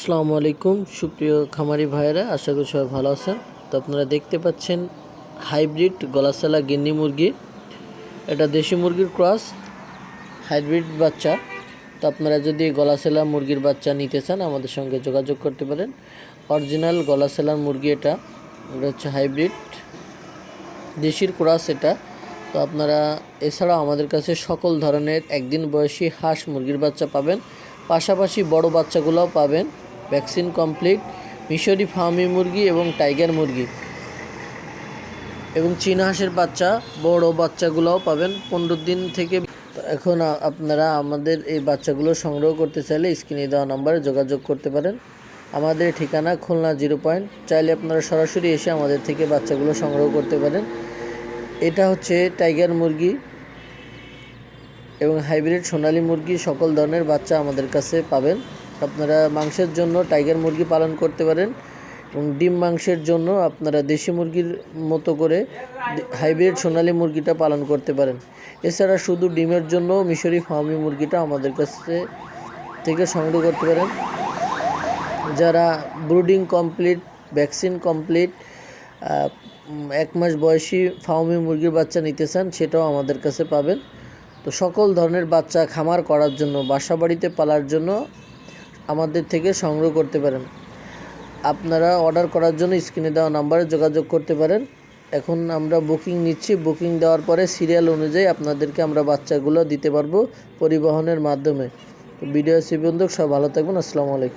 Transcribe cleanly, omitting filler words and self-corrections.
আসসালামু আলাইকুম সুপ্রিয় খামারি ভাইয়েরা, আশা করি সবাই ভালো আছেন। তো আপনারা দেখতে পাচ্ছেন হাইব্রিড গলাশালা গিন্নি মুরগি, এটা দেশি মুরগির ক্রস হাইব্রিড বাচ্চা। তো আপনারা যদি গলাশালা মুরগির বাচ্চা নিতে চান আমাদের সঙ্গে যোগাযোগ করতে পারেন। অরিজিনাল গলাশালার মুরগি এটা হচ্ছে হাইব্রিড দেশির ক্রস এটা। তো আপনারা এছাড়াও আমাদের কাছে সকল ধরনের একদিন বয়সী হাঁস মুরগির বাচ্চা পাবেন, পাশাপাশি বড় বাচ্চাগুলোও পাবেন, ভ্যাকসিন কমপ্লিট মিশরি ফার্মি মুরগি এবং টাইগার মুরগি এবং চীনা হাঁসের বাচ্চা বড় বাচ্চাগুলোও পাবেন 15 দিন থেকে। এখন আপনারা আমাদের এই বাচ্চাগুলো সংগ্রহ করতে চাইলে স্ক্রিনে দেওয়া নম্বরে যোগাযোগ করতে পারেন। আমাদের ঠিকানা খুলনা 0 পয়েন্ট, চাইলে আপনারা সরাসরি এসে আমাদের থেকে বাচ্চাগুলো সংগ্রহ করতে পারেন। এটা হচ্ছে টাইগার মুরগি এবং হাইব্রিড সোনালী মুরগি, সকল ধরনের বাচ্চা আমাদের কাছে পাবেন। আপনারা মাংসের জন্য টাইগার মুরগি পালন করতে পারেন এবং ডিম মাংসের জন্য আপনারা দেশি মুরগির মতো করে হাইব্রিড সোনালী মুরগিটা পালন করতে পারেন। এছাড়া শুধু ডিমের জন্য মিশরি ফার্মি মুরগিটা আমাদের কাছে থেকে সংগ্রহ করতে পারেন। যারা ব্রুডিং কমপ্লিট, ভ্যাকসিন কমপ্লিট, 1 মাস বয়সী ফার্মি মুরগির বাচ্চা নিতে চান সেটাও আমাদের কাছে পাবেন। তো সকল ধরনের বাচ্চা খামার করার জন্য, বাসা বাড়িতে পালার জন্য আমাদের থেকে সংগ্রহ করতে পারেন। আপনারা অর্ডার করার জন্য স্ক্রিনে দেওয়া নাম্বারে যোগাযোগ করতে পারেন। এখন আমরা বুকিং নিচ্ছি, বুকিং দেওয়ার পরে সিরিয়াল অনুযায়ী আপনাদেরকে আমরা বাচ্চাগুলো দিতে পারবো পরিবহনের মাধ্যমে। তো ভিডিও সব ভালো থাকবেন। আসসালামু আলাইকুম।